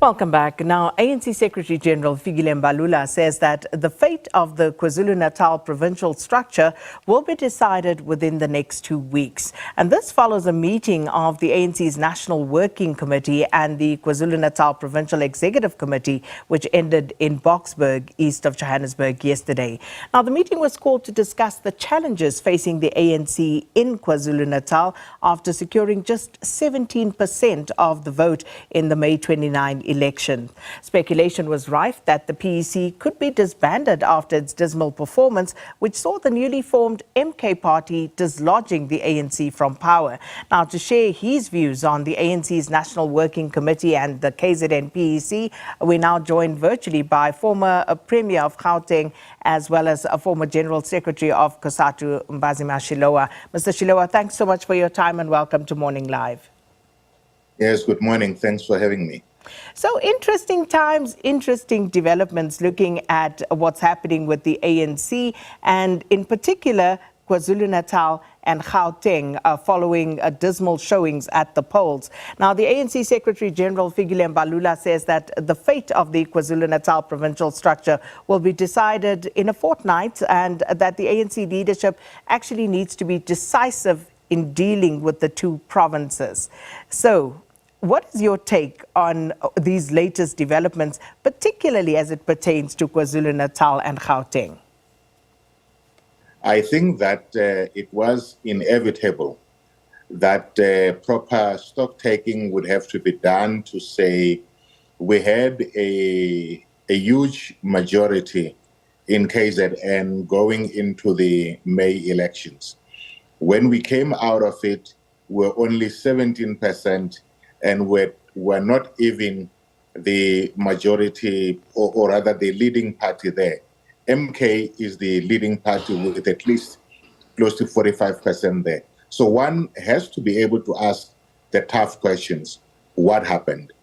Welcome back. Now, ANC Secretary-General Fikile Mbalula says that the fate of the KwaZulu-Natal Provincial structure will be decided within the next 2 weeks. And this follows a meeting of the ANC's National Working Committee and the KwaZulu-Natal Provincial Executive Committee, which ended in Boksburg, east of Johannesburg, yesterday. Now, the meeting was called to discuss the challenges facing the ANC in KwaZulu-Natal after securing just 17% of the vote in the May 29 election. Speculation was rife that the PEC could be disbanded after its dismal performance, which saw the newly formed MK party dislodging the ANC from power. Now, to share his views on the ANC's National Working Committee and the KZN PEC, we're now joined virtually by former Premier of Gauteng as well as a former General-Secretary of Cosatu, Mbhazima Shilowa. Mr. Shilowa, thanks so much for your time and welcome to Morning Live. Yes, good morning. Thanks for having me. So interesting times, interesting developments looking at what's happening with the ANC and in particular KwaZulu-Natal and Gauteng following dismal showings at the polls. Now, the ANC Secretary-General Fikile Mbalula says that the fate of the KwaZulu-Natal provincial structure will be decided in a fortnight and that the ANC leadership actually needs to be decisive in dealing with the two provinces. So, what is your take on these latest developments, particularly as it pertains to KwaZulu-Natal and Gauteng? I think that it was inevitable that proper stock taking would have to be done to say we had a huge majority in KZN going into the May elections. When we came out of it, we were only 17%. And we're not even the majority, or rather the leading party there. MK is the leading party with at least close to 45% there. So one has to be able to ask the tough questions. What happened?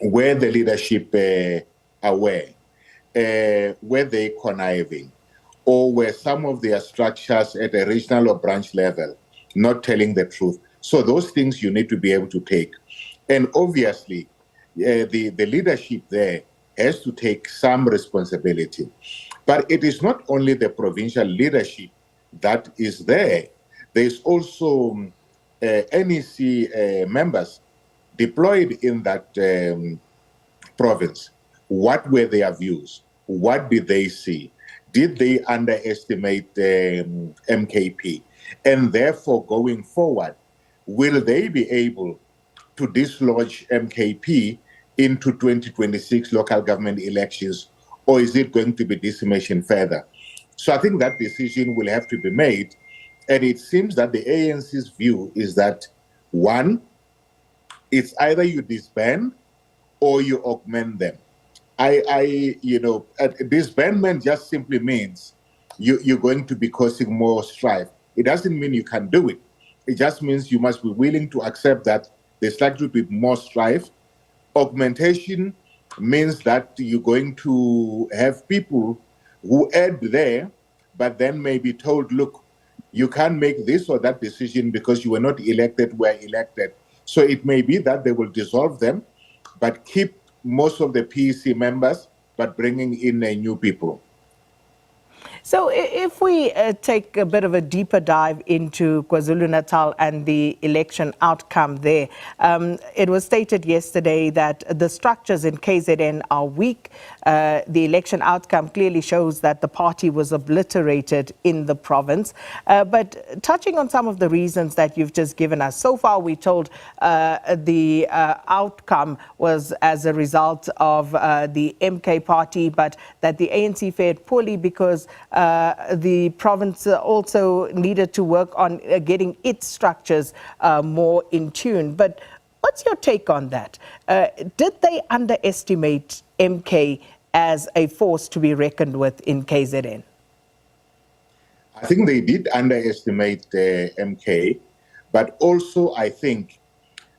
Were the leadership aware? Were they conniving? Or were some of their structures at a regional or branch level not telling the truth? So those things you need to be able to take. And obviously, the leadership there has to take some responsibility. But it is not only the provincial leadership that is there. There's also NEC members deployed in that province. What were their views? What did they see? Did they underestimate MKP? And therefore, going forward, will they be able to dislodge MKP into 2026 local government elections, or is it going to be decimation further? So I think that decision will have to be made. And it seems that the ANC's view is that, one, it's either you disband or you augment them. Disbandment just simply means you're going to be causing more strife. It doesn't mean you can do it. It just means you must be willing to accept that there's likely to be more strife. Augmentation means that you're going to have people who add there, but then may be told, look, you can't make this or that decision because you were not elected, were elected. So it may be that they will dissolve them, but keep most of the PEC members, but bringing in new people. So if we take a bit of a deeper dive into KwaZulu-Natal and the election outcome there, it was stated yesterday that the structures in KZN are weak. The election outcome clearly shows that the party was obliterated in the province. But touching on some of the reasons that you've just given us, so far we're told the outcome was as a result of the MK party, but that the ANC fared poorly because the province also needed to work on getting its structures more in tune. But what's your take on that? Did they underestimate MK as a force to be reckoned with in KZN? I think they did underestimate MK, but also I think,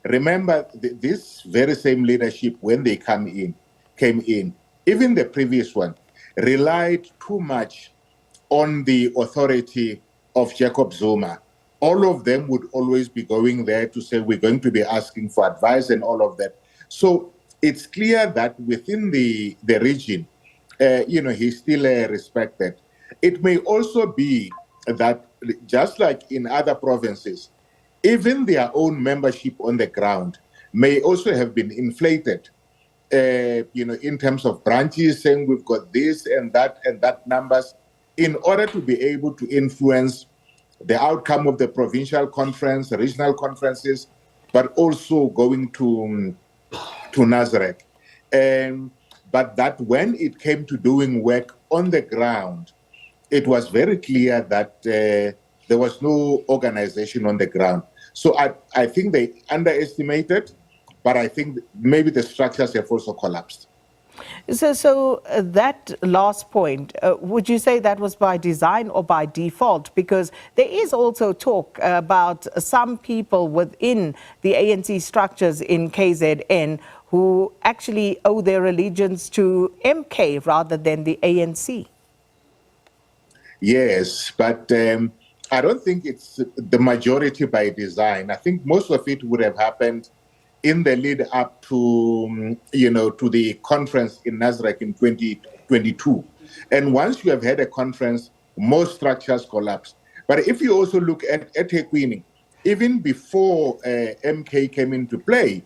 remember this very same leadership when they came in, even the previous one, relied too much on the authority of Jacob Zuma. All of them would always be going there to say, we're going to be asking for advice and all of that. So it's clear that within the region, he's still respected. It may also be that, just like in other provinces, even their own membership on the ground may also have been inflated, in terms of branches, saying we've got this and that numbers, in order to be able to influence the outcome of the provincial conference, regional conferences, but also going to Nazareth. But that when it came to doing work on the ground, it was very clear that there was no organization on the ground. So I think they underestimated, but I think maybe the structures have also collapsed. So that last point, would you say that was by design or by default? Because there is also talk about some people within the ANC structures in KZN who actually owe their allegiance to MK rather than the ANC. Yes, but I don't think it's the majority by design. I think most of it would have happened in the lead up to, to the conference in Nazareth in 2022. And once you have had a conference, most structures collapse. But if you also look at eThekwini, even before MK came into play,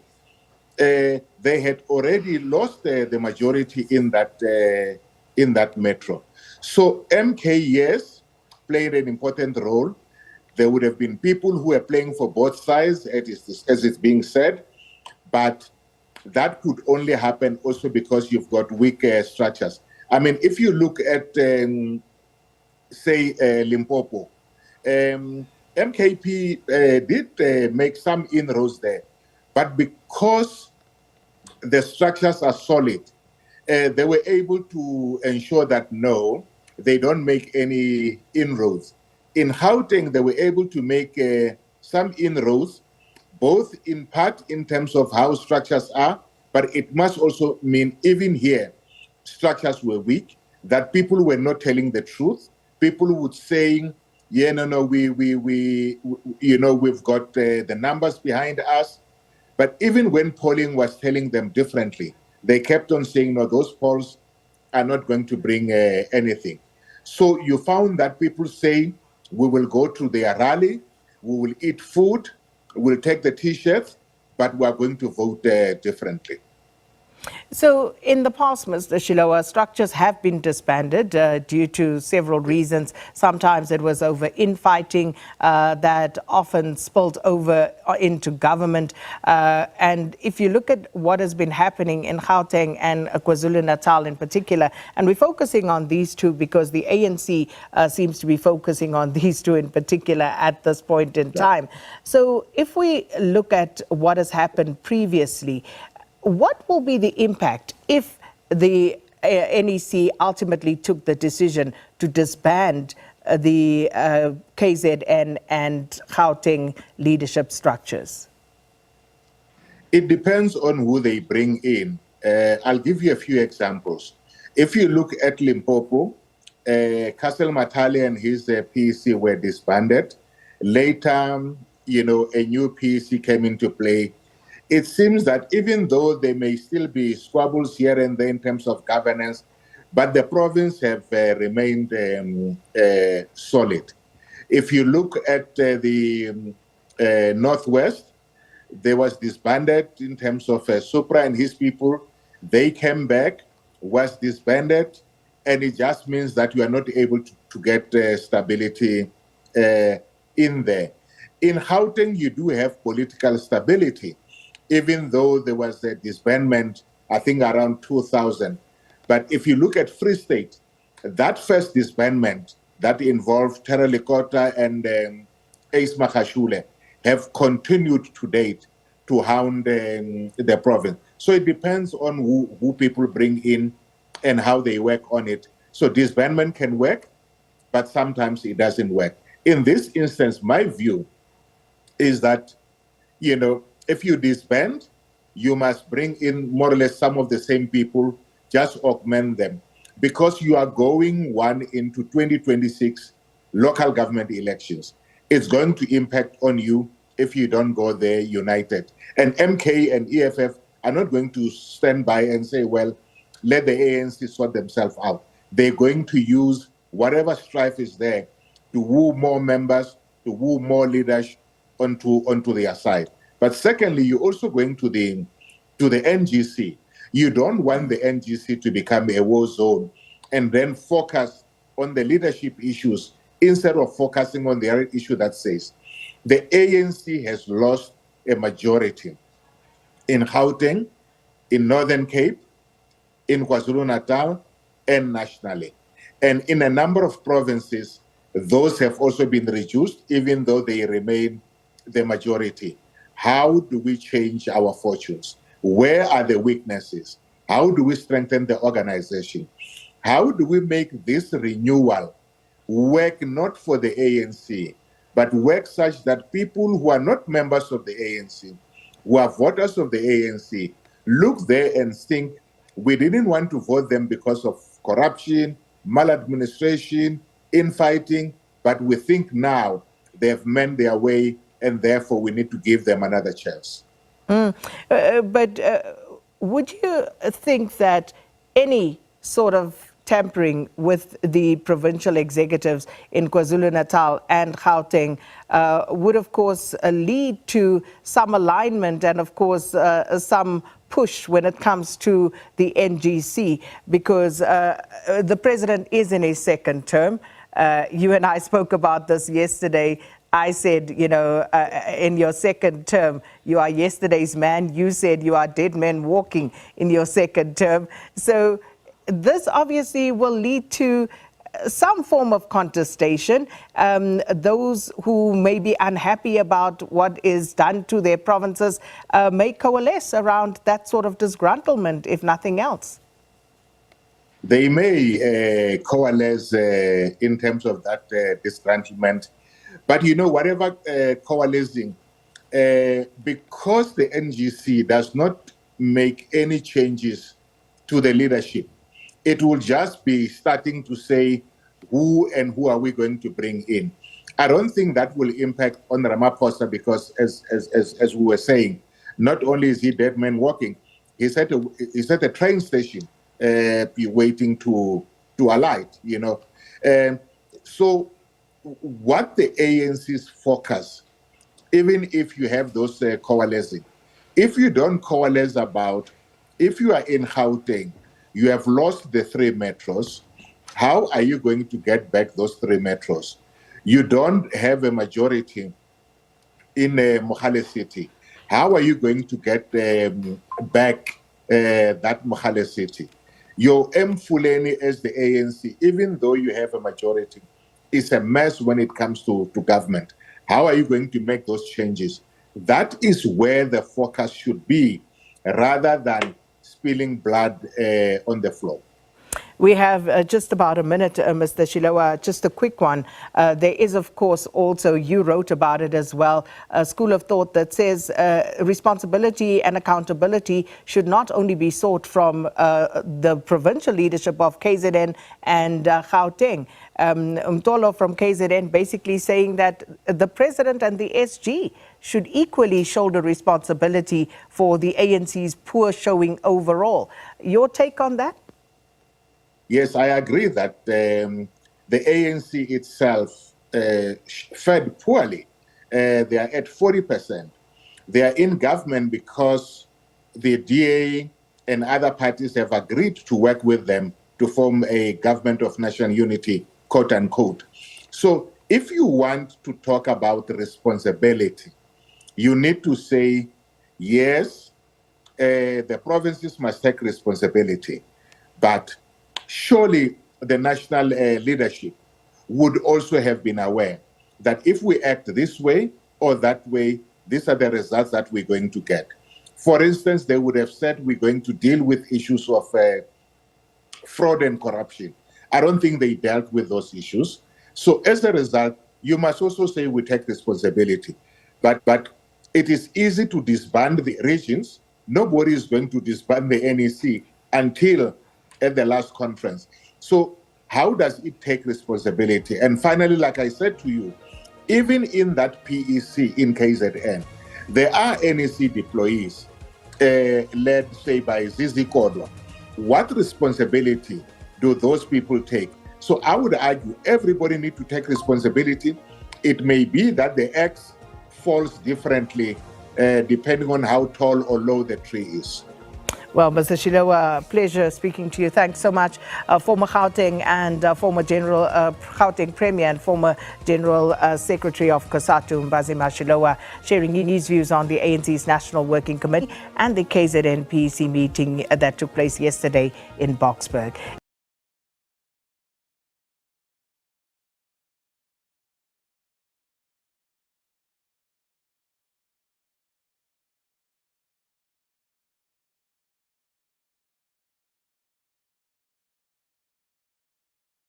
they had already lost the majority in that metro. So MK, yes, played an important role. There would have been people who were playing for both sides, as it's being said, but that could only happen also because you've got weak structures. I mean, if you look at, say, Limpopo, MKP did make some inroads there, but because the structures are solid, they were able to ensure that, no, they don't make any inroads. In Gauteng, they were able to make some inroads, both in part in terms of how structures are, but it must also mean even here, structures were weak, that people were not telling the truth. People would say, yeah, no, we've got the numbers behind us. But even when polling was telling them differently, they kept on saying, no, those polls are not going to bring anything. So you found that people say, we will go to their rally, we will eat food, we'll take the T-shirts, but we are going to vote differently. So in the past, Mr. Shilowa, structures have been disbanded due to several reasons. Sometimes it was over infighting that often spilled over into government. And if you look at what has been happening in Gauteng and KwaZulu-Natal in particular, and we're focusing on these two because the ANC seems to be focusing on these two in particular at this point in time. So if we look at what has happened previously, what will be the impact if the NEC ultimately took the decision to disband the KZN and Gauteng leadership structures? It depends on who they bring in. I'll give you a few examples. If you look at Limpopo, Castle Matali and his PEC were disbanded. Later, a new PEC came into play. It seems that even though there may still be squabbles here and there in terms of governance, but the province have remained solid. If you look at the Northwest, there was disbanded in terms of Supra and his people. They came back, was disbanded, and it just means that you are not able to get stability in there. In Gauteng, you do have political stability, even though there was a disbandment, I think around 2000. But if you look at Free State, that first disbandment that involved Terra Likota and Ace Makashule have continued to date to hound the province. So it depends on who people bring in and how they work on it. So disbandment can work, but sometimes it doesn't work. In this instance, my view is that, if you disband, you must bring in more or less some of the same people, just augment them, because you are going into 2026 local government elections. It's going to impact on you if you don't go there united. And MK and EFF are not going to stand by and say, well, let the ANC sort themselves out. They're going to use whatever strife is there to woo more members, to woo more leaders onto their side. But secondly, you're also going to the NGC. You don't want the NGC to become a war zone and then focus on the leadership issues instead of focusing on the other issue that says the ANC has lost a majority in Gauteng, in Northern Cape, in KwaZulu-Natal, and nationally. And in a number of provinces, those have also been reduced, even though they remain the majority. How do we change our fortunes? Where are the weaknesses? How do we strengthen the organization? How do we make this renewal work not for the ANC, but work such that people who are not members of the ANC, who are voters of the ANC, look there and think, we didn't want to vote them because of corruption, maladministration, infighting, but we think now they've mended their way and therefore we need to give them another chance. But would you think that any sort of tampering with the provincial executives in KwaZulu-Natal and Gauteng would, of course, lead to some alignment and, of course, some push when it comes to the NGC, because the president is in his second term. You and I spoke about this yesterday. I said, you know, in your second term, you are yesterday's man. You said you are dead men walking in your second term. So this obviously will lead to some form of contestation. Those who may be unhappy about what is done to their provinces may coalesce around that sort of disgruntlement, if nothing else. They may coalesce in terms of that disgruntlement. But, you know, whatever coalescing, because the NGC does not make any changes to the leadership, it will just be starting to say who and who are we going to bring in. I don't think that will impact on Ramaphosa because, as we were saying, not only is he dead man walking, he's at a train station waiting to alight, you know. So what the ANC's focus, even if you have those coalescing, if you don't coalesce about, if you are in Gauteng, you have lost the 3 metros, how are you going to get back those 3 metros? You don't have a majority in Mohale City. How are you going to get back that Mohale City? Your Mfuleni as the ANC, even though you have a majority, is a mess when it comes to government. How are you going to make those changes? That is where the focus should be, rather than spilling blood on the floor. We have just about a minute, Mr. Shilowa, just a quick one. There is, of course, also, you wrote about it as well, a school of thought that says responsibility and accountability should not only be sought from the provincial leadership of KZN and Gauteng. Umtolo from KZN basically saying that the president and the SG should equally shoulder responsibility for the ANC's poor showing overall. Your take on that? Yes, I agree that the ANC itself fared poorly. They are at 40%. They are in government because the DA and other parties have agreed to work with them to form a government of national unity, quote unquote. So if you want to talk about responsibility, you need to say, yes, the provinces must take responsibility, but surely the national leadership would also have been aware that if we act this way or that way, these are the results that we're going to get. For instance, they would have said we're going to deal with issues of fraud and corruption. I don't think they dealt with those issues. So as a result, you must also say we take responsibility. But it is easy to disband the regions. Nobody is going to disband the NEC until at the last conference. So how does it take responsibility? And finally, like I said to you, even in that PEC in KZN, there are NEC deployees. led, say, by Zizi Kodwa, what responsibility do those people take? So I would argue everybody needs to take responsibility. It may be that the axe falls differently depending on how tall or low the tree is. Well, Mr. Shilowa, pleasure speaking to you. Thanks so much. Former Gauteng and former Gauteng Premier and former General-Secretary of Cosatu, Mbhazima Shilowa, sharing his views on the ANC's National Working Committee and the KZN PEC meeting that took place yesterday in Boksburg.